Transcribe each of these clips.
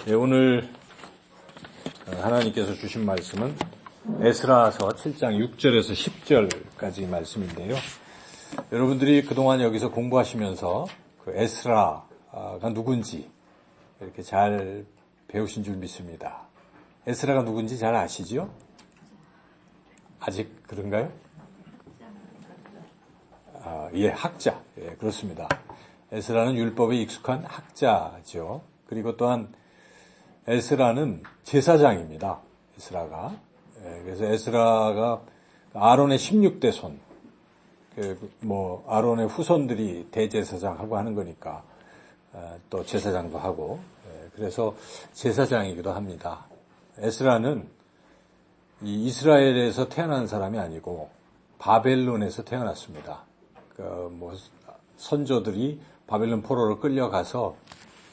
예, 오늘 하나님께서 주신 말씀은 에스라서 7장 6절에서 10절까지 말씀인데요. 여러분들이 그동안 여기서 공부하시면서 그 에스라가 누군지 이렇게 잘 배우신 줄 믿습니다. 에스라가 누군지 잘 아시죠? 아직 그런가요? 예, 학자. 예, 그렇습니다. 에스라는 율법에 익숙한 학자죠. 그리고 또한 에스라는 제사장입니다. 에스라가. 예, 그래서 에스라가 아론의 16대 손, 아론의 후손들이 대제사장하고 하는 거니까, 또 제사장도 하고, 그래서 제사장이기도 합니다. 에스라는 이 이스라엘에서 태어난 사람이 아니고 바벨론에서 태어났습니다. 선조들이 바벨론 포로로 끌려가서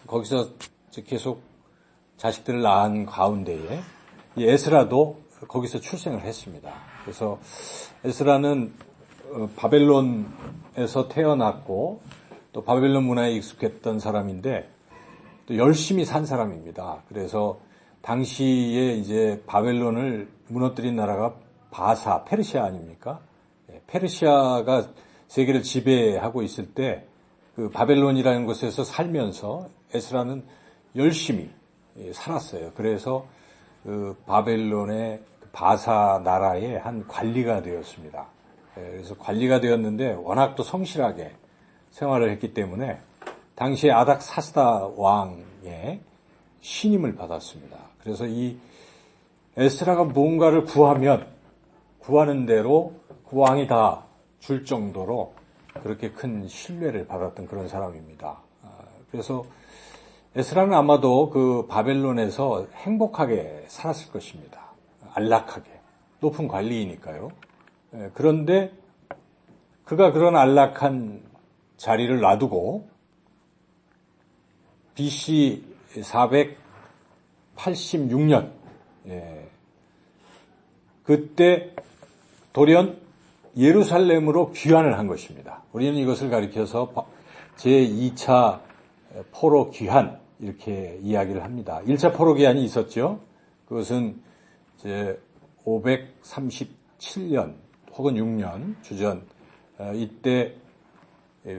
거기서 계속 자식들을 낳은 가운데에 이 에스라도 거기서 출생을 했습니다. 그래서 에스라는 바벨론에서 태어났고 또 바벨론 문화에 익숙했던 사람인데 또 열심히 산 사람입니다. 그래서 당시에 이제 바벨론을 무너뜨린 나라가 페르시아 아닙니까? 페르시아가 세계를 지배하고 있을 때 그 바벨론이라는 곳에서 살면서 에스라는 열심히 살았어요. 그래서 그 바벨론의 바사 나라의 한 관리가 되었습니다. 그래서 관리가 되었는데 워낙 또 성실하게 생활을 했기 때문에 당시에 아닥사스다 왕의 신임을 받았습니다. 그래서 이 에스라가 뭔가를 구하면 구하는 대로 그 왕이 다 줄 정도로 그렇게 큰 신뢰를 받았던 그런 사람입니다. 그래서 에스라는 아마도 그 바벨론에서 행복하게 살았을 것입니다. 안락하게. 높은 관리이니까요. 그런데 그가 그런 안락한 자리를 놔두고 BC 486년 그때 돌연 예루살렘으로 귀환을 한 것입니다. 우리는 이것을 가리켜서 제2차 포로 귀환 이렇게 이야기를 합니다. 1차 포로 귀환이 있었죠. 그것은 이제 537년 혹은 6년 주전 이때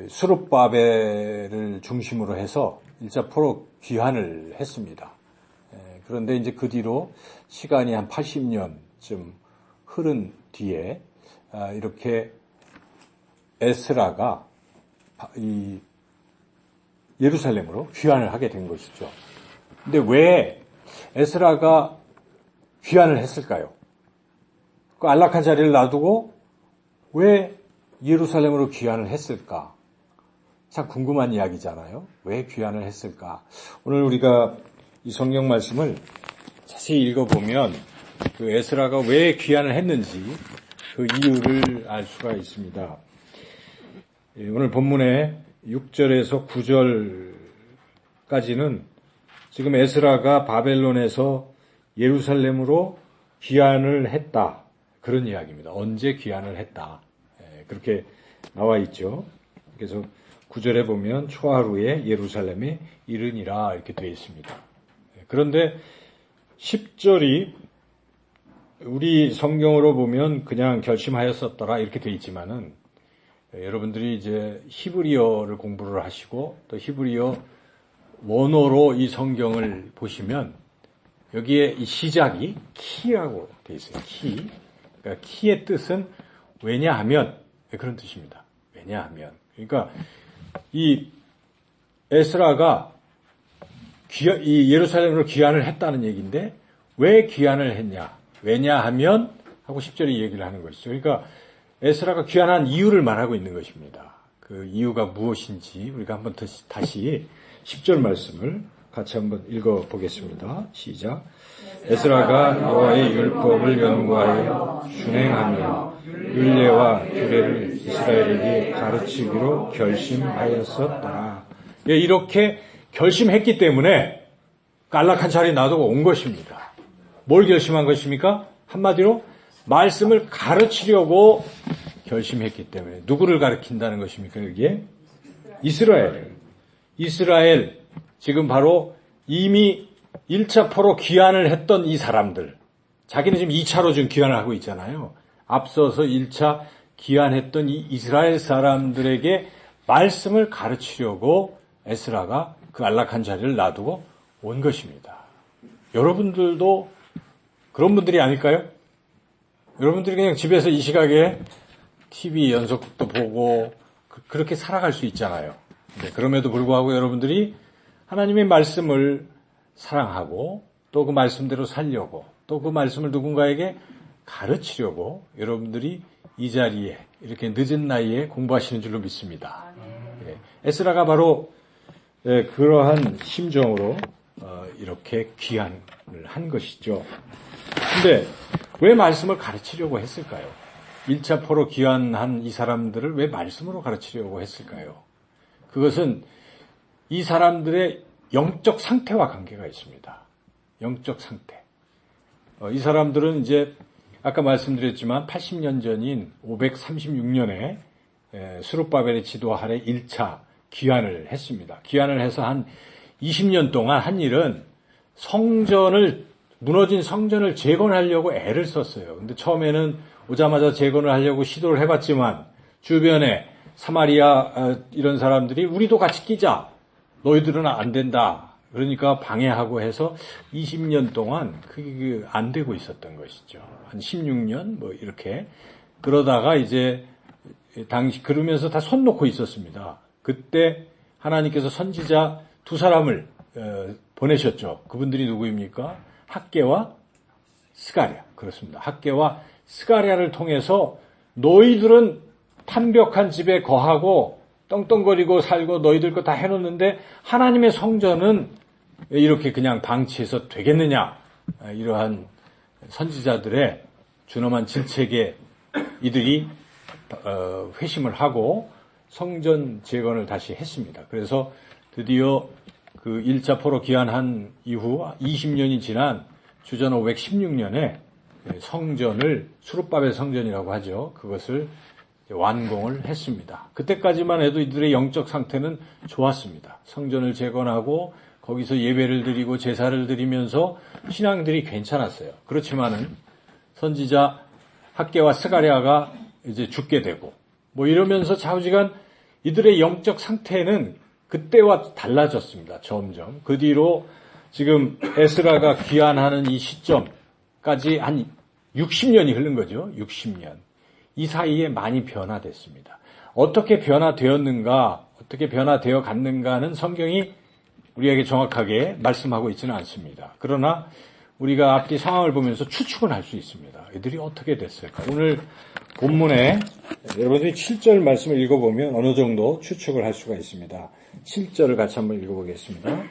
수룹바벨을 중심으로 해서 1차 포로 귀환을 했습니다. 그런데 이제 그 뒤로 시간이 한 80년쯤 흐른 뒤에 이렇게 에스라가 이 예루살렘으로 귀환을 하게 된 것이죠. 근데 왜 에스라가 귀환을 했을까요? 그 안락한 자리를 놔두고 왜 예루살렘으로 귀환을 했을까? 참 궁금한 이야기잖아요. 왜 귀환을 했을까? 오늘 우리가 이 성경 말씀을 자세히 읽어보면 그 에스라가 왜 귀환을 했는지 그 이유를 알 수가 있습니다. 오늘 본문의 6절에서 9절까지는 지금 에스라가 바벨론에서 예루살렘으로 귀환을 했다. 그런 이야기입니다. 언제 귀환을 했다. 그렇게 나와 있죠. 그래서 9절에 보면 초하루에 예루살렘에 이르니라 이렇게 되어 있습니다. 그런데 10절이 우리 성경으로 보면 그냥 결심하였었더라 이렇게 되어 있지만은 여러분들이 이제 히브리어를 공부를 하시고 또 히브리어 원어로 이 성경을 보시면 여기에 이 시작이 키라고 되어 있어요. 키. 그러니까 키의 뜻은 왜냐하면 그런 뜻입니다. 왜냐하면. 그러니까 이 에스라가 이 예루살렘으로 귀환을 했다는 얘기인데 왜 귀환을 했냐? 왜냐하면 하고 10절에 얘기를 하는 것이죠. 그러니까 에스라가 귀환한 이유를 말하고 있는 것입니다. 그 이유가 무엇인지 우리가 한번 다시 10절 말씀을 같이 한번 읽어보겠습니다. 시작. 에스라가 여호와의 율법을 연구하여 준행하며 율례와 규례를 이스라엘에게 가르치기로 결심하였었더라. 이렇게 결심했기 때문에 안락한 자리에 놔두고 온 것입니다. 뭘 결심한 것입니까? 한마디로 말씀을 가르치려고 결심했기 때문에. 누구를 가르친다는 것입니까? 여기에 이스라엘. 지금 바로 이미 1차 포로 귀환을 했던 이 사람들, 자기는 지금 2차로 지금 귀환을 하고 있잖아요. 앞서서 1차 귀환했던 이 이스라엘 사람들에게 말씀을 가르치려고 에스라가 그 안락한 자리를 놔두고 온 것입니다. 여러분들도 그런 분들이 아닐까요? 여러분들이 그냥 집에서 이 시각에 TV 연속극도 보고 그렇게 살아갈 수 있잖아요. 그럼에도 불구하고 여러분들이 하나님의 말씀을 사랑하고 또 그 말씀대로 살려고 또 그 말씀을 누군가에게 가르치려고 여러분들이 이 자리에 이렇게 늦은 나이에 공부하시는 줄로 믿습니다. 에스라가 바로 그러한 심정으로 이렇게 귀환을 한 것이죠. 근데 왜 말씀을 가르치려고 했을까요? 1차 포로 귀환한 이 사람들을 왜 말씀으로 가르치려고 했을까요? 그것은 이 사람들의 영적 상태와 관계가 있습니다. 영적 상태. 이 사람들은 이제 아까 말씀드렸지만 80년 전인 536년에 스룹바벨의 지도 아래 1차 귀환을 했습니다. 귀환을 해서 한 20년 동안 한 일은 무너진 성전을 재건하려고 애를 썼어요. 근데 처음에는 오자마자 재건을 하려고 시도를 해봤지만 주변에 사마리아 이런 사람들이 우리도 같이 끼자. 너희들은 안 된다. 그러니까 방해하고 해서 20년 동안 그게 안 되고 있었던 것이죠. 한 16년 뭐 이렇게. 그러다가 이제 그러면서 다 손 놓고 있었습니다. 그때 하나님께서 선지자 두 사람을 보내셨죠. 그분들이 누구입니까? 학개와 스가랴. 그렇습니다. 학개와 스가랴를 통해서 너희들은 판벽한 집에 거하고 떵떵거리고 살고 너희들 거 다 해놓는데 하나님의 성전은 이렇게 그냥 방치해서 되겠느냐. 이러한 선지자들의 준엄한 질책에 이들이 회심을 하고 성전 재건을 다시 했습니다. 그래서 드디어 그 1차 포로 귀환한 이후 20년이 지난 주전 516년에 성전을 수룹바벨 성전이라고 하죠. 그것을 완공을 했습니다. 그때까지만 해도 이들의 영적 상태는 좋았습니다. 성전을 재건하고 거기서 예배를 드리고 제사를 드리면서 신앙들이 괜찮았어요. 그렇지만은 선지자 학개와 스가랴가 이제 죽게 되고 뭐 이러면서 좌우지간 이들의 영적 상태는 그때와 달라졌습니다. 점점. 그 뒤로 지금 에스라가 귀환하는 이 시점까지 한 60년이 흐른 거죠. 60년. 이 사이에 많이 변화됐습니다. 어떻게 변화되었는가, 어떻게 변화되어 갔는가는 성경이 우리에게 정확하게 말씀하고 있지는 않습니다. 그러나 우리가 앞뒤 상황을 보면서 추측은 할 수 있습니다. 이들이 어떻게 됐을까? 오늘 본문에 여러분들이 7절 말씀을 읽어보면 어느 정도 추측을 할 수가 있습니다. 7절을 같이 한번 읽어보겠습니다.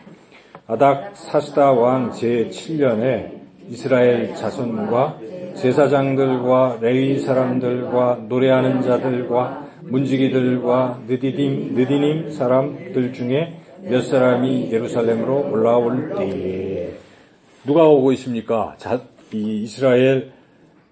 아닥사스다 왕 제7년에 이스라엘 자손과 제사장들과 레위 사람들과 노래하는 자들과 문지기들과 느디님 사람들 중에 몇 사람이 예루살렘으로 올라올 때에 누가 오고 있습니까? 이 이스라엘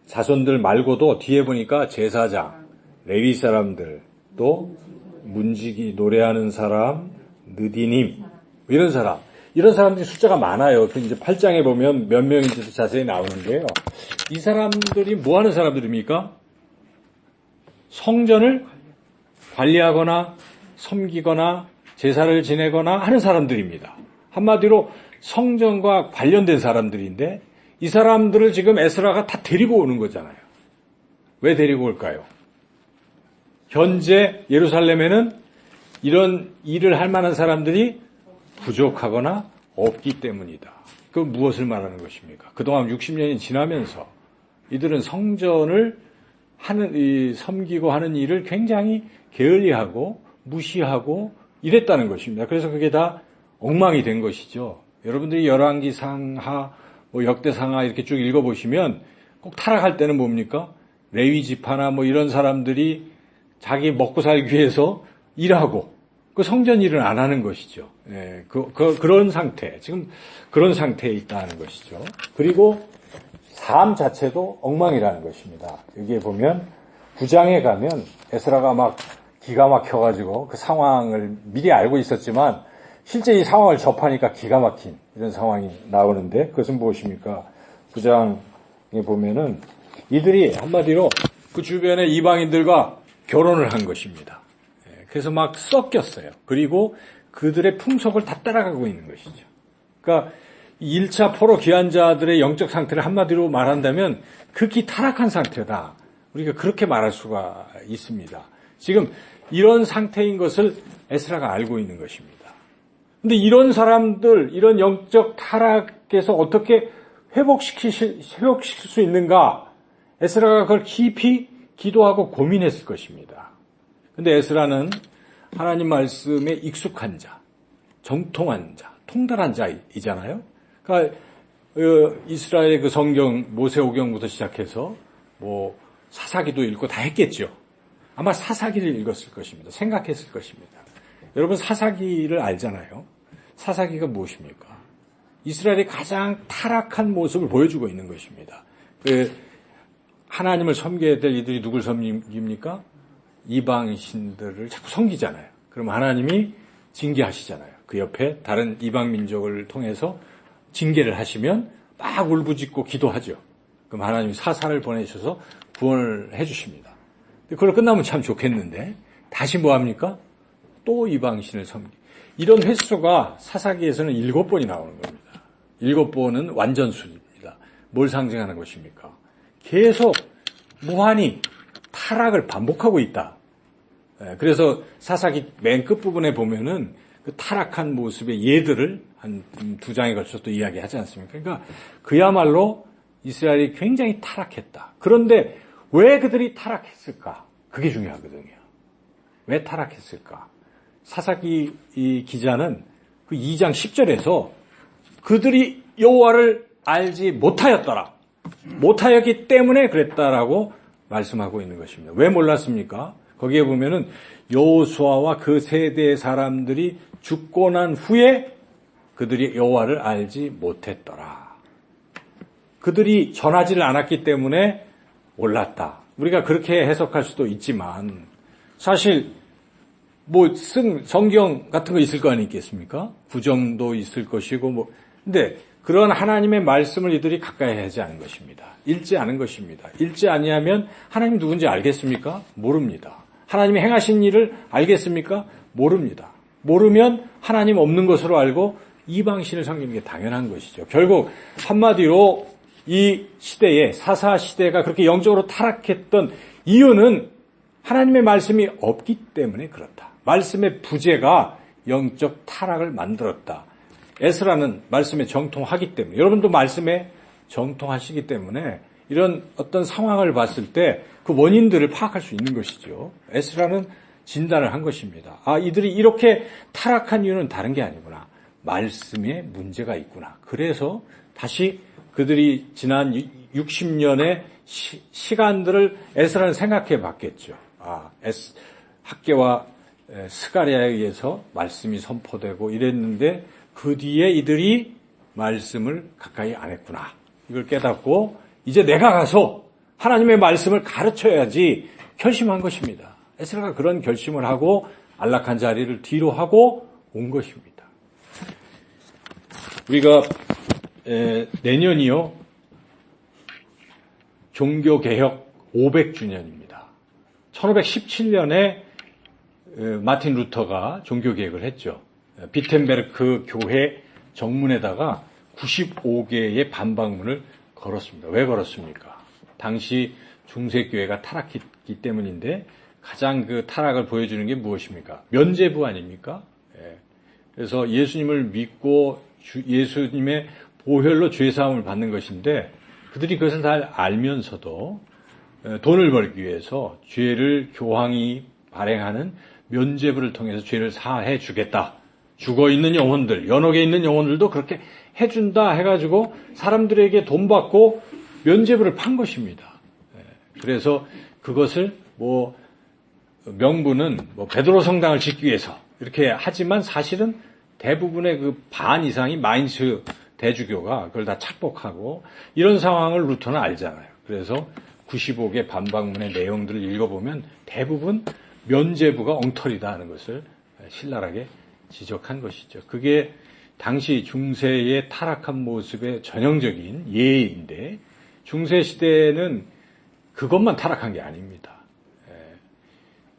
자손들 말고도 뒤에 보니까 제사장, 레위 사람들, 또 문지기, 노래하는 사람, 느디님 이런 사람들이 숫자가 많아요. 이제 8장에 보면 몇 명인지도 자세히 나오는데요. 이 사람들이 뭐 하는 사람들입니까? 성전을 관리하거나 섬기거나 제사를 지내거나 하는 사람들입니다. 한마디로 성전과 관련된 사람들인데 이 사람들을 지금 에스라가 다 데리고 오는 거잖아요. 왜 데리고 올까요? 현재 예루살렘에는 이런 일을 할 만한 사람들이 부족하거나 없기 때문이다. 그 무엇을 말하는 것입니까? 그동안 60년이 지나면서 이들은 성전을 섬기고 하는 일을 굉장히 게을리하고 무시하고 이랬다는 것입니다. 그래서 그게 다 엉망이 된 것이죠. 여러분들이 열왕기상하, 역대상하 이렇게 쭉 읽어보시면 꼭 타락할 때는 뭡니까? 레위 지파나 이런 사람들이 자기 먹고 살기 위해서 일하고 그 성전 일은 안 하는 것이죠. 예, 그런 상태, 지금 그런 상태에 있다는 것이죠. 그리고 삶 자체도 엉망이라는 것입니다. 여기에 보면 9장에 가면 에스라가 막 기가 막혀가지고 그 상황을 미리 알고 있었지만 실제 이 상황을 접하니까 기가 막힌 이런 상황이 나오는데 그것은 무엇입니까? 9장에 보면은 이들이 한마디로 그 주변의 이방인들과 결혼을 한 것입니다. 그래서 막 섞였어요. 그리고 그들의 풍속을 다 따라가고 있는 것이죠. 그러니까 1차 포로 귀환자들의 영적 상태를 한마디로 말한다면 극히 타락한 상태다. 우리가 그렇게 말할 수가 있습니다. 지금 이런 상태인 것을 에스라가 알고 있는 것입니다. 근데 이런 사람들, 이런 영적 타락에서 어떻게 회복시킬 수 있는가? 에스라가 그걸 깊이 기도하고 고민했을 것입니다. 근데 에스라는 하나님 말씀에 익숙한 자, 정통한 자, 통달한 자이잖아요. 그러니까 이스라엘의 그 성경 모세오경부터 시작해서 뭐 사사기도 읽고 다 했겠죠. 아마 사사기를 읽었을 것입니다. 생각했을 것입니다. 여러분 사사기를 알잖아요. 사사기가 무엇입니까? 이스라엘의 가장 타락한 모습을 보여주고 있는 것입니다. 하나님을 섬겨야 될 이들이 누굴 섬깁니까? 이방신들을 자꾸 섬기잖아요. 그럼 하나님이 징계하시잖아요. 그 옆에 다른 이방 민족을 통해서 징계를 하시면 막 울부짖고 기도하죠. 그럼 하나님이 사사를 보내셔서 구원을 해주십니다. 그걸 끝나면 참 좋겠는데 다시 뭐합니까? 또 이방신을 섬기. 이런 횟수가 사사기에서는 7번이 나오는 겁니다. 7번은 완전수입니다. 뭘 상징하는 것입니까? 계속 무한히 타락을 반복하고 있다. 그래서 사사기 맨 끝부분에 보면은 그 타락한 모습의 예들을 한 2장에 걸쳐서 또 이야기하지 않습니까? 그러니까 그야말로 이스라엘이 굉장히 타락했다. 그런데 왜 그들이 타락했을까? 그게 중요하거든요. 왜 타락했을까? 사사기 이 기자는 그 2장 10절에서 그들이 여호와를 알지 못하였더라. 못하였기 때문에 그랬다라고 말씀하고 있는 것입니다. 왜 몰랐습니까? 거기에 보면은 여호수아와 그 세대의 사람들이 죽고 난 후에 그들이 여호와를 알지 못했더라. 그들이 전하지를 않았기 때문에 몰랐다. 우리가 그렇게 해석할 수도 있지만 사실 뭐 성경 같은 거 있을 거 아니겠습니까? 부정도 있을 것이고 뭐 근데 그런 하나님의 말씀을 이들이 가까이 하지 않은 것입니다. 읽지 않은 것입니다. 읽지 아니하면 하나님 누군지 알겠습니까? 모릅니다. 하나님이 행하신 일을 알겠습니까? 모릅니다. 모르면 하나님 없는 것으로 알고 이방신을 섬기는 게 당연한 것이죠. 결국 한마디로 이 시대에 사사 시대가 그렇게 영적으로 타락했던 이유는 하나님의 말씀이 없기 때문에 그렇다. 말씀의 부재가 영적 타락을 만들었다. 에스라는 말씀에 정통하기 때문에 여러분도 말씀에 정통하시기 때문에 이런 어떤 상황을 봤을 때 그 원인들을 파악할 수 있는 것이죠. 에스라는 진단을 한 것입니다. 아, 이들이 이렇게 타락한 이유는 다른 게 아니구나. 말씀에 문제가 있구나. 그래서 다시 그들이 지난 60년의 시간들을 에스라는 생각해 봤겠죠. 학개와 스가랴에 의해서 말씀이 선포되고 이랬는데 그 뒤에 이들이 말씀을 가까이 안 했구나. 이걸 깨닫고 이제 내가 가서 하나님의 말씀을 가르쳐야지 결심한 것입니다. 에스라가 그런 결심을 하고 안락한 자리를 뒤로 하고 온 것입니다. 우리가 내년이요 종교개혁 500주년입니다. 1517년에 마틴 루터가 종교개혁을 했죠. 비텐베르크 교회 정문에다가 95개의 반박문을 걸었습니다. 왜 걸었습니까? 당시 중세교회가 타락했기 때문인데 가장 그 타락을 보여주는 게 무엇입니까? 면죄부 아닙니까? 그래서 예수님을 믿고 예수님의 보혈로 죄사함을 받는 것인데 그들이 그것을 다 알면서도 돈을 벌기 위해서 죄를 교황이 발행하는 면죄부를 통해서 죄를 사해 주겠다. 죽어있는 영혼들, 연옥에 있는 영혼들도 그렇게 해준다 해가지고 사람들에게 돈 받고 면죄부를 판 것입니다. 그래서 그것을 명분은 베드로 성당을 짓기 위해서 이렇게 하지만 사실은 대부분의 그 반 이상이 마인츠 대주교가 그걸 다 착복하고 이런 상황을 루터는 알잖아요. 그래서 95개 반박문의 내용들을 읽어보면 대부분 면죄부가 엉터리다 하는 것을 신랄하게 지적한 것이죠. 그게 당시 중세의 타락한 모습의 전형적인 예인데 중세 시대는 그것만 타락한 게 아닙니다.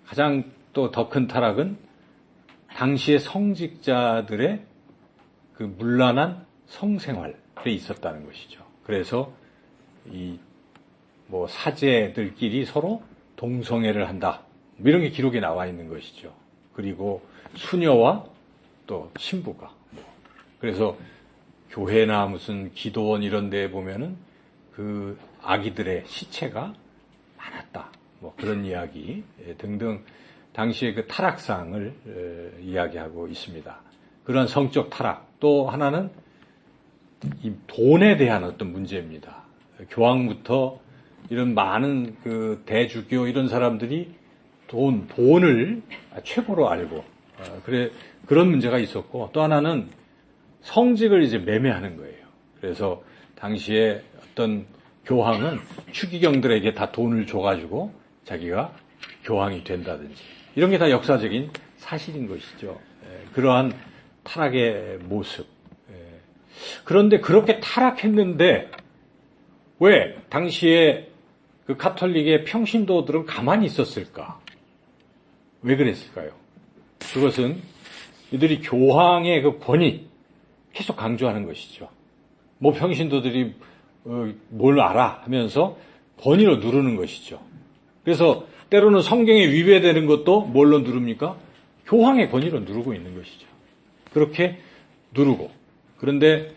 가장 또 더 큰 타락은 당시의 성직자들의 그 문란한 성생활에 있었다는 것이죠. 그래서 이 뭐 사제들끼리 서로 동성애를 한다. 이런 게 기록에 나와 있는 것이죠. 그리고 수녀와 또 신부가. 그래서 교회나 무슨 기도원 이런 데에 보면은 그 아기들의 시체가 많았다. 뭐 그런 이야기 등등 당시의 그 타락상을 이야기하고 있습니다. 그런 성적 타락. 또 하나는 이 돈에 대한 어떤 문제입니다. 교황부터 이런 많은 그 대주교 이런 사람들이 돈을 최고로 알고 그런 문제가 있었고 또 하나는 성직을 이제 매매하는 거예요. 그래서 당시에 어떤 교황은 추기경들에게 다 돈을 줘가지고 자기가 교황이 된다든지 이런 게 다 역사적인 사실인 것이죠. 그러한 타락의 모습. 그런데 그렇게 타락했는데 왜 당시에 그 가톨릭의 평신도들은 가만히 있었을까? 왜 그랬을까요? 그것은 이들이 교황의 그 권위 계속 강조하는 것이죠. 뭐 평신도들이 뭘 알아 하면서 권위로 누르는 것이죠. 그래서 때로는 성경에 위배되는 것도 뭘로 누릅니까? 교황의 권위로 누르고 있는 것이죠. 그렇게 누르고. 그런데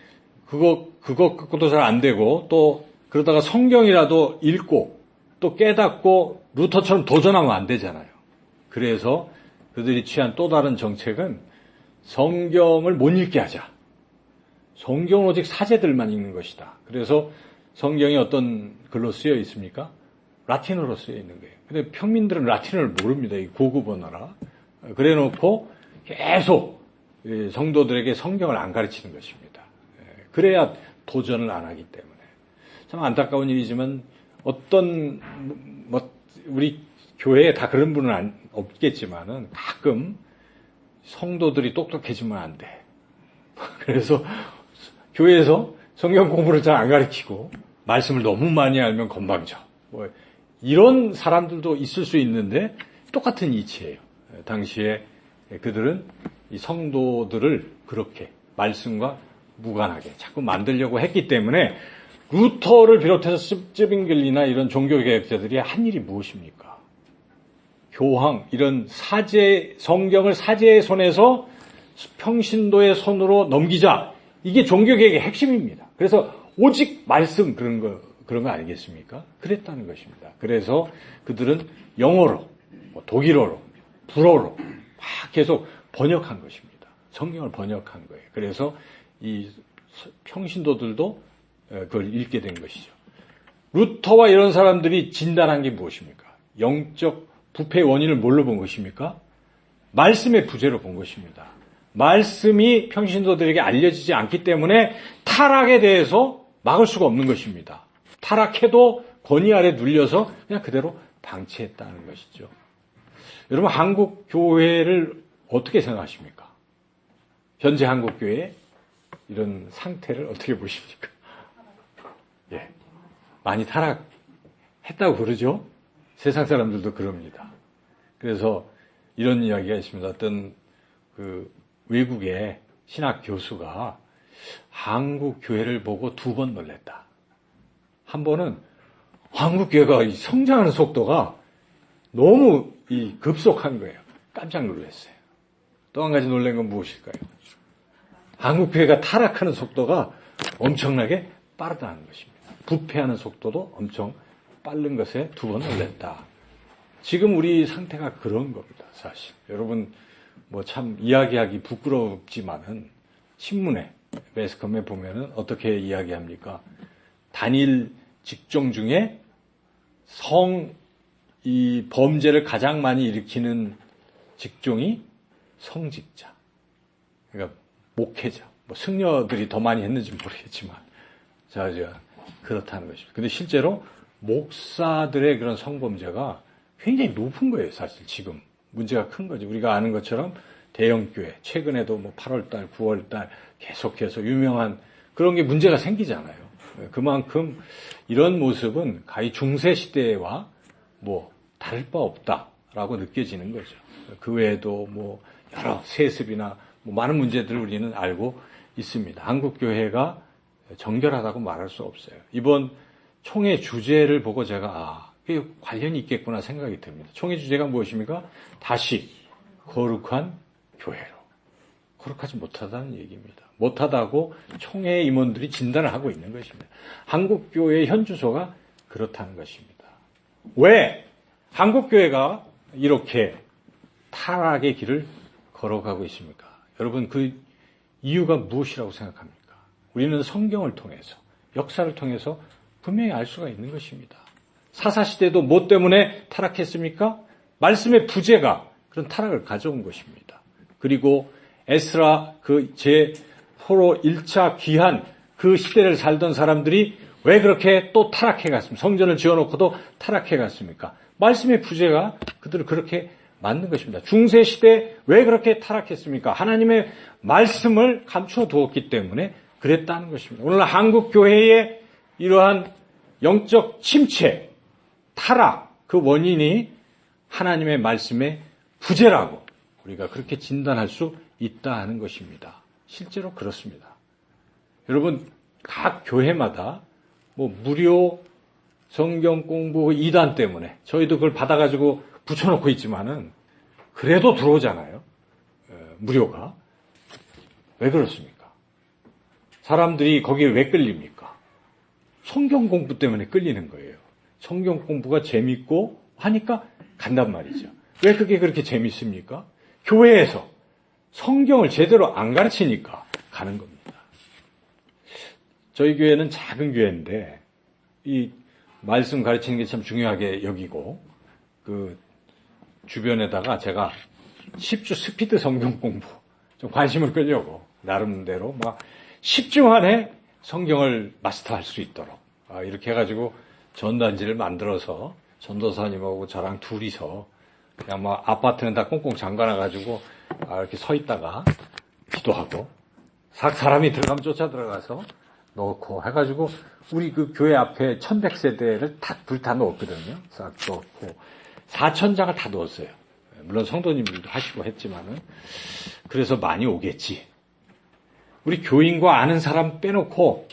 그거 갖고도 잘 안 되고 또 그러다가 성경이라도 읽고 또 깨닫고 루터처럼 도전하면 안 되잖아요. 그래서 그들이 취한 또 다른 정책은 성경을 못 읽게 하자. 성경은 오직 사제들만 읽는 것이다. 그래서 성경이 어떤 글로 쓰여 있습니까? 라틴어로 쓰여 있는 거예요. 근데 평민들은 라틴어를 모릅니다. 이 고급 언어라. 그래 놓고 계속 성도들에게 성경을 안 가르치는 것입니다. 그래야 도전을 안 하기 때문에. 참 안타까운 일이지만 어떤 우리 교회에 다 그런 분은 없겠지만은 가끔 성도들이 똑똑해지면 안 돼. 그래서 교회에서 성경 공부를 잘 안 가르치고 말씀을 너무 많이 알면 건방져. 뭐 이런 사람들도 있을 수 있는데 똑같은 이치예요. 당시에 그들은 이 성도들을 그렇게 말씀과 무관하게 자꾸 만들려고 했기 때문에 루터를 비롯해서 스즈빙글리나 이런 종교개혁자들이 한 일이 무엇입니까? 교황, 이런 사제, 성경을 사제의 손에서 평신도의 손으로 넘기자. 이게 종교개혁의 핵심입니다. 그래서 오직 말씀 그런 거 아니겠습니까? 그랬다는 것입니다. 그래서 그들은 영어로, 독일어로, 불어로 막 계속 번역한 것입니다. 성경을 번역한 거예요. 그래서 이 평신도들도 그걸 읽게 된 것이죠. 루터와 이런 사람들이 진단한 게 무엇입니까? 영적 부패의 원인을 뭘로 본 것입니까? 말씀의 부재로 본 것입니다. 말씀이 평신도들에게 알려지지 않기 때문에 타락에 대해서 막을 수가 없는 것입니다. 타락해도 권위 아래 눌려서 그냥 그대로 방치했다는 것이죠. 여러분, 한국 교회를 어떻게 생각하십니까? 현재 한국 교회 이런 상태를 어떻게 보십니까? 예, 많이 타락했다고 그러죠. 세상 사람들도 그럽니다. 그래서 이런 이야기가 있습니다. 어떤 그 외국의 신학 교수가 한국 교회를 보고 2번 놀랬다. 한 번은 한국 교회가 성장하는 속도가 너무 급속한 거예요. 깜짝 놀랐어요. 또 한 가지 놀란 건 무엇일까요? 한국 교회가 타락하는 속도가 엄청나게 빠르다는 것입니다. 부패하는 속도도 엄청 빠른 것에 2번 놀랐다. 지금 우리 상태가 그런 겁니다, 사실. 여러분, 뭐 참 이야기하기 부끄럽지만은 신문에, 매스컴에 보면은 어떻게 이야기합니까? 단일 직종 중에 이 범죄를 가장 많이 일으키는 직종이 성직자. 그러니까 목회자. 뭐 승려들이 더 많이 했는지 모르겠지만. 그렇다는 것입니다. 근데 실제로 목사들의 그런 성범죄가 굉장히 높은 거예요, 사실 지금. 문제가 큰 거죠. 우리가 아는 것처럼 대형교회, 최근에도 뭐 8월달, 9월달 계속해서 유명한 그런 게 문제가 생기잖아요. 그만큼 이런 모습은 가히 중세시대와 뭐 다를 바 없다라고 느껴지는 거죠. 그 외에도 뭐 여러 세습이나 뭐 많은 문제들을 우리는 알고 있습니다. 한국교회가 정결하다고 말할 수 없어요. 이번 총회 주제를 보고 제가 그게 관련이 있겠구나 생각이 듭니다. 총회 주제가 무엇입니까? 다시 거룩한 교회로. 거룩하지 못하다는 얘기입니다. 못하다고 총회 임원들이 진단을 하고 있는 것입니다. 한국교회의 현주소가 그렇다는 것입니다. 왜 한국교회가 이렇게 타락의 길을 걸어가고 있습니까? 여러분, 그 이유가 무엇이라고 생각합니까? 우리는 성경을 통해서, 역사를 통해서 분명히 알 수가 있는 것입니다. 사사시대도 뭐 때문에 타락했습니까? 말씀의 부재가 그런 타락을 가져온 것입니다. 그리고 에스라 포로 1차 귀한 그 시대를 살던 사람들이 왜 그렇게 또 타락해 갔습니까? 성전을 지어놓고도 타락해 갔습니까? 말씀의 부재가 그들을 그렇게 만든 것입니다. 중세시대 왜 그렇게 타락했습니까? 하나님의 말씀을 감추어 두었기 때문에 그랬다는 것입니다. 오늘 한국교회의 이러한 영적 침체, 타락, 그 원인이 하나님의 말씀의 부재라고 우리가 그렇게 진단할 수 있다 하는 것입니다. 실제로 그렇습니다. 여러분, 각 교회마다 뭐 무료 성경 공부 2단 때문에 저희도 그걸 받아가지고 붙여놓고 있지만은 그래도 들어오잖아요. 무료가. 왜 그렇습니까? 사람들이 거기에 왜 끌립니까? 성경 공부 때문에 끌리는 거예요. 성경 공부가 재밌고 하니까 간단 말이죠. 왜 그게 그렇게 재밌습니까? 교회에서 성경을 제대로 안 가르치니까 가는 겁니다. 저희 교회는 작은 교회인데 이 말씀 가르치는 게 참 중요하게 여기고 그 주변에다가 제가 10주 스피드 성경 공부 좀 관심을 끌려고 나름대로 막 10주 만에 성경을 마스터할 수 있도록 이렇게 해가지고 전단지를 만들어서 전도사님하고 저랑 둘이서 그냥 막 아파트는 다 꽁꽁 잠가놔가지고 이렇게 서 있다가 기도하고 사람이 들어가면 쫓아 들어가서 넣고 해가지고 우리 그 교회 앞에 1100세대를 불 다 넣었거든요. 싹 넣고 4,000장을 다 넣었어요. 물론 성도님들도 하시고 했지만은 그래서 많이 오겠지. 우리 교인과 아는 사람 빼놓고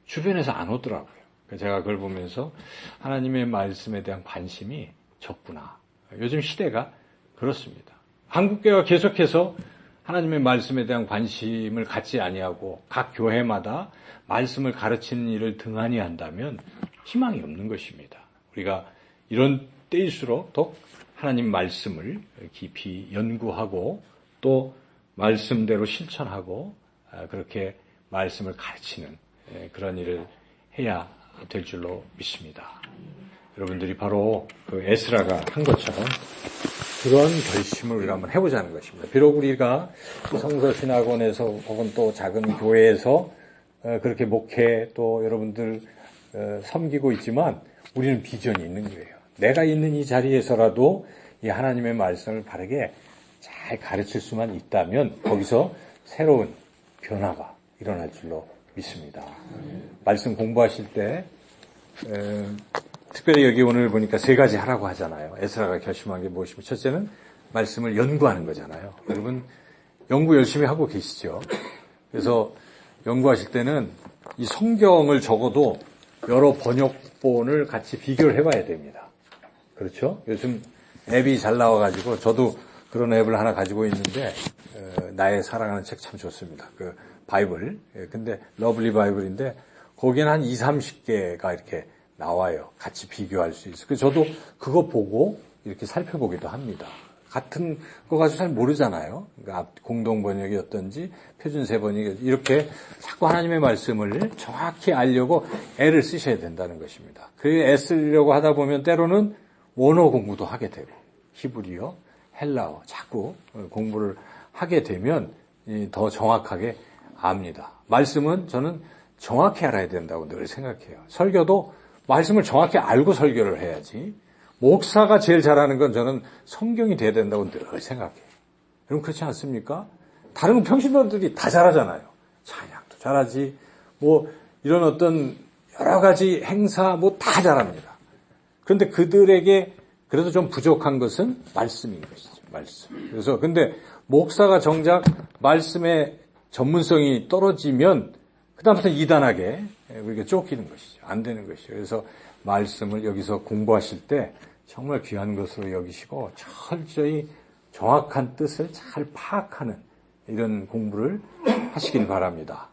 주변에서 안 오더라고요. 제가 그걸 보면서 하나님의 말씀에 대한 관심이 적구나. 요즘 시대가 그렇습니다. 한국교회가 계속해서 하나님의 말씀에 대한 관심을 갖지 아니하고 각 교회마다 말씀을 가르치는 일을 등한히 한다면 희망이 없는 것입니다. 우리가 이런 때일수록 더욱 하나님 말씀을 깊이 연구하고 또 말씀대로 실천하고 그렇게 말씀을 가르치는 그런 일을 해야 될 줄로 믿습니다. 여러분들이 바로 그 에스라가 한 것처럼 그런 결심을 우리가 한번 해보자는 것입니다. 비록 우리가 성서신학원에서 혹은 또 작은 교회에서 그렇게 목회 또 여러분들 섬기고 있지만 우리는 비전이 있는 거예요. 내가 있는 이 자리에서라도 이 하나님의 말씀을 바르게 잘 가르칠 수만 있다면 거기서 새로운 변화가 일어날 줄로 믿습니다. 말씀 공부하실 때 특별히 여기 오늘 보니까 3가지 하라고 하잖아요. 에스라가 결심한 게 무엇이면 첫째는 말씀을 연구하는 거잖아요. 여러분 연구 열심히 하고 계시죠? 그래서 연구하실 때는 이 성경을 적어도 여러 번역본을 같이 비교를 해봐야 됩니다. 그렇죠? 요즘 앱이 잘 나와가지고 저도 그런 앱을 하나 가지고 있는데 나의 사랑하는 책 참 좋습니다. 그 바이블. 근데 러블리 바이블인데 거기에는 한 20-30개가 이렇게 나와요. 같이 비교할 수 있어요. 그래서 저도 그거 보고 이렇게 살펴보기도 합니다. 같은 거 가지고 잘 모르잖아요. 그러니까 공동 번역이 어떤지 표준세 번역이 이렇게 자꾸 하나님의 말씀을 정확히 알려고 애를 쓰셔야 된다는 것입니다. 그 애쓰려고 하다 보면 때로는 원어 공부도 하게 되고 히브리어, 헬라어 자꾸 공부를 하게 되면 더 정확하게 압니다. 말씀은 저는 정확히 알아야 된다고 늘 생각해요. 설교도 말씀을 정확히 알고 설교를 해야지. 목사가 제일 잘하는 건 저는 성경이 돼야 된다고 늘 생각해요. 여러분 그렇지 않습니까? 다른 평신도들이 다 잘하잖아요. 찬양도 잘하지, 이런 어떤 여러 가지 행사 다 잘합니다. 그런데 그들에게 그래도 좀 부족한 것은 말씀인 것이죠. 말씀. 그래서 근데 목사가 정작 말씀의 전문성이 떨어지면 그다음부터 이단하게 우리가 쫓기는 것이죠. 안 되는 것이죠. 그래서 말씀을 여기서 공부하실 때 정말 귀한 것으로 여기시고 철저히 정확한 뜻을 잘 파악하는 이런 공부를 하시길 바랍니다.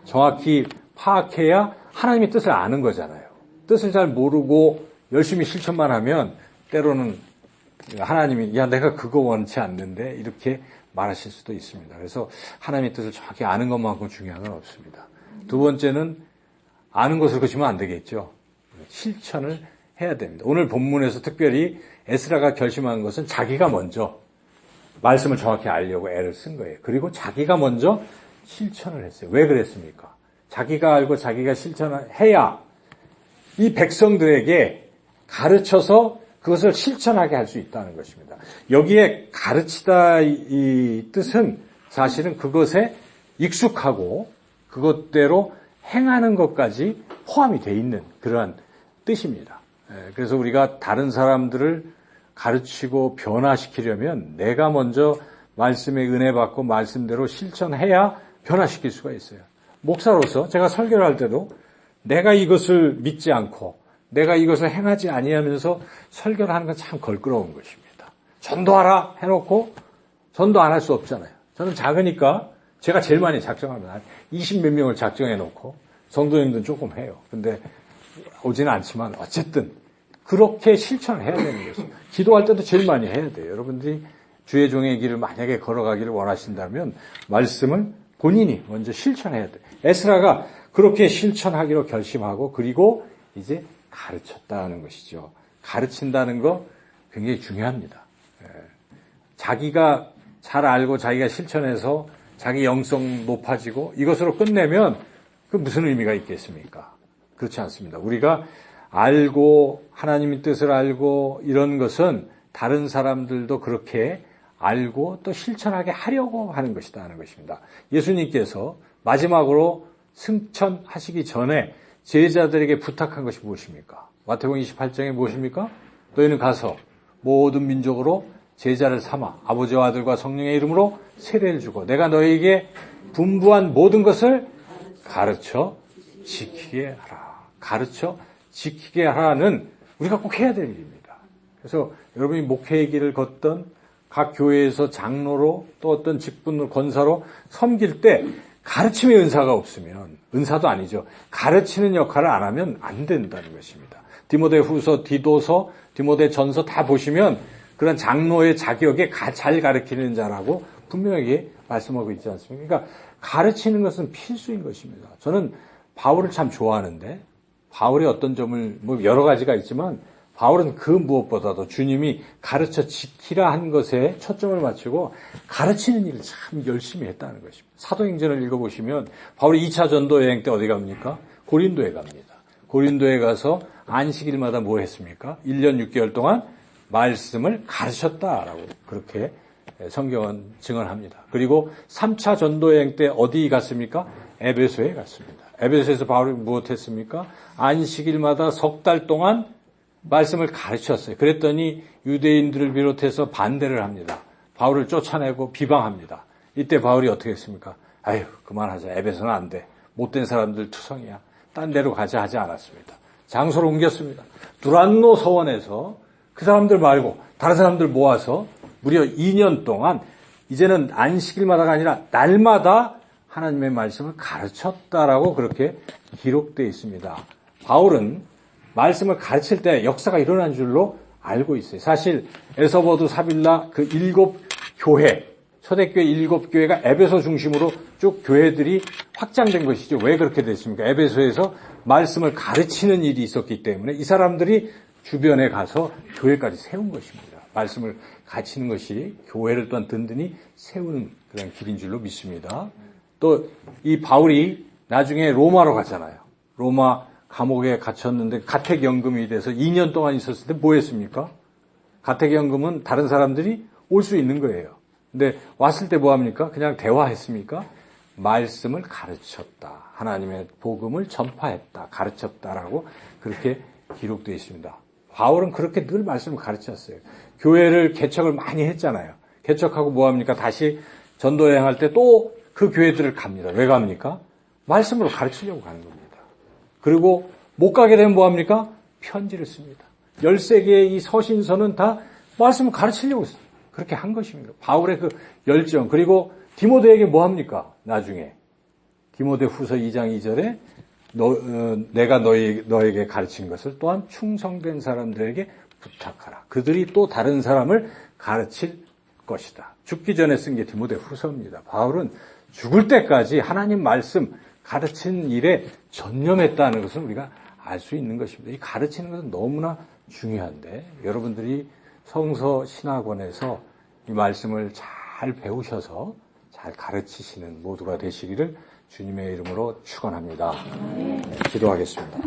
정확히 파악해야 하나님의 뜻을 아는 거잖아요. 뜻을 잘 모르고 열심히 실천만 하면 때로는 하나님이 내가 그거 원치 않는데 이렇게 말하실 수도 있습니다. 그래서 하나님의 뜻을 정확히 아는 것만큼 중요한 건 없습니다. 두 번째는 아는 것을 그치면 안 되겠죠. 실천을 해야 됩니다. 오늘 본문에서 특별히 에스라가 결심한 것은 자기가 먼저 말씀을 정확히 알려고 애를 쓴 거예요. 그리고 자기가 먼저 실천을 했어요. 왜 그랬습니까? 자기가 알고 자기가 실천을 해야 이 백성들에게 가르쳐서 그것을 실천하게 할 수 있다는 것입니다. 여기에 가르치다 이 뜻은 사실은 그것에 익숙하고 그것대로 행하는 것까지 포함이 되어 있는 그러한 뜻입니다. 그래서 우리가 다른 사람들을 가르치고 변화시키려면 내가 먼저 말씀의 은혜 받고 말씀대로 실천해야 변화시킬 수가 있어요. 목사로서 제가 설교를 할 때도 내가 이것을 믿지 않고 내가 이것을 행하지 아니하면서 설교를 하는 건 참 걸끄러운 것입니다. 전도하라 해놓고 전도 안 할 수 없잖아요. 저는 작으니까 제가 제일 많이 작정합니다. 20몇 명을 작정해놓고 성도님들은 조금 해요. 근데 오지는 않지만 어쨌든 그렇게 실천을 해야 되는 것이죠. 기도할 때도 제일 많이 해야 돼요. 여러분들이 주의 종의 길을 만약에 걸어가기를 원하신다면 말씀을 본인이 먼저 실천해야 돼요. 에스라가 그렇게 실천하기로 결심하고 그리고 이제 가르쳤다는 것이죠. 가르친다는 거 굉장히 중요합니다. 자기가 잘 알고 자기가 실천해서 자기 영성 높아지고 이것으로 끝내면 그 무슨 의미가 있겠습니까? 그렇지 않습니다. 우리가 알고 하나님의 뜻을 알고 이런 것은 다른 사람들도 그렇게 알고 또 실천하게 하려고 하는 것이다 하는 것입니다. 예수님께서 마지막으로 승천하시기 전에 제자들에게 부탁한 것이 무엇입니까? 마태복음 28장에 무엇입니까? 너희는 가서 모든 민족으로 제자를 삼아 아버지와 아들과 성령의 이름으로 세례를 주고 내가 너희에게 분부한 모든 것을 가르쳐 지키게 하라. 가르쳐 지키게 하라는 우리가 꼭 해야 될 일입니다. 그래서 여러분이 목회의 길을 걷던 각 교회에서 장로로 또 어떤 직분으로 권사로 섬길 때 가르침의 은사가 없으면 은사도 아니죠. 가르치는 역할을 안 하면 안 된다는 것입니다. 디모데후서, 디도서, 디모데전서 다 보시면 그런 장로의 자격에 잘 가르치는 자라고 분명하게 말씀하고 있지 않습니까? 그러니까 가르치는 것은 필수인 것입니다. 저는 바울을 참 좋아하는데 바울의 어떤 점을 여러 가지가 있지만 바울은 그 무엇보다도 주님이 가르쳐 지키라 한 것에 초점을 맞추고 가르치는 일을 참 열심히 했다는 것입니다. 사도행전을 읽어보시면 바울이 2차 전도 여행 때 어디 갑니까? 고린도에 갑니다. 고린도에 가서 안식일마다 뭐 했습니까? 1년 6개월 동안 말씀을 가르쳤다라고 그렇게 성경은 증언합니다. 그리고 3차 전도 여행 때 어디 갔습니까? 에베소에 갔습니다. 에베소에서 바울이 무엇했습니까? 안식일마다 석 달 동안 말씀을 가르쳤어요. 그랬더니 유대인들을 비롯해서 반대를 합니다. 바울을 쫓아내고 비방합니다. 이때 바울이 어떻게 했습니까? 아유, 그만하자. 에베소는 안 돼. 못된 사람들 투성이야. 딴 데로 가자 하지 않았습니다. 장소를 옮겼습니다. 두란노 서원에서 그 사람들 말고 다른 사람들 모아서 무려 2년 동안 이제는 안식일마다가 아니라 날마다 하나님의 말씀을 가르쳤다라고 그렇게 기록되어 있습니다. 바울은 말씀을 가르칠 때 역사가 일어난 줄로 알고 있어요. 사실 에서버두 사빌라 그 7교회, 초대교회 7교회가 에베소 중심으로 쭉 교회들이 확장된 것이죠. 왜 그렇게 됐습니까? 에베소에서 말씀을 가르치는 일이 있었기 때문에 이 사람들이 주변에 가서 교회까지 세운 것입니다. 말씀을 가르치는 것이 교회를 또한 든든히 세우는 그런 길인 줄로 믿습니다. 또 이 바울이 나중에 로마로 갔잖아요. 로마 감옥에 갇혔는데 가택연금이 돼서 2년 동안 있었을 때 뭐 했습니까? 가택연금은 다른 사람들이 올 수 있는 거예요. 근데 왔을 때 뭐 합니까? 그냥 대화했습니까? 말씀을 가르쳤다. 하나님의 복음을 전파했다. 가르쳤다라고 그렇게 기록되어 있습니다. 바울은 그렇게 늘 말씀을 가르쳤어요. 교회를 개척을 많이 했잖아요. 개척하고 뭐 합니까? 다시 전도 여행할 때 또 그 교회들을 갑니다. 왜 갑니까? 말씀으로 가르치려고 가는 겁니다. 그리고 못 가게 되면 뭐 합니까? 편지를 씁니다. 13개의 이 서신서는 다 말씀을 가르치려고 그렇게 한 것입니다. 바울의 그 열정. 그리고 디모데에게 뭐 합니까? 나중에 디모데 후서 2장 2절에 내가 너에게 가르친 것을 또한 충성된 사람들에게 부탁하라. 그들이 또 다른 사람을 가르칠 것이다. 죽기 전에 쓴 게 디모데 후서입니다. 바울은 죽을 때까지 하나님 말씀 가르치는 일에 전념했다는 것을 우리가 알 수 있는 것입니다. 이 가르치는 것은 너무나 중요한데 여러분들이 성서 신학원에서 이 말씀을 잘 배우셔서 잘 가르치시는 모두가 되시기를 주님의 이름으로 축원합니다. 네, 기도하겠습니다.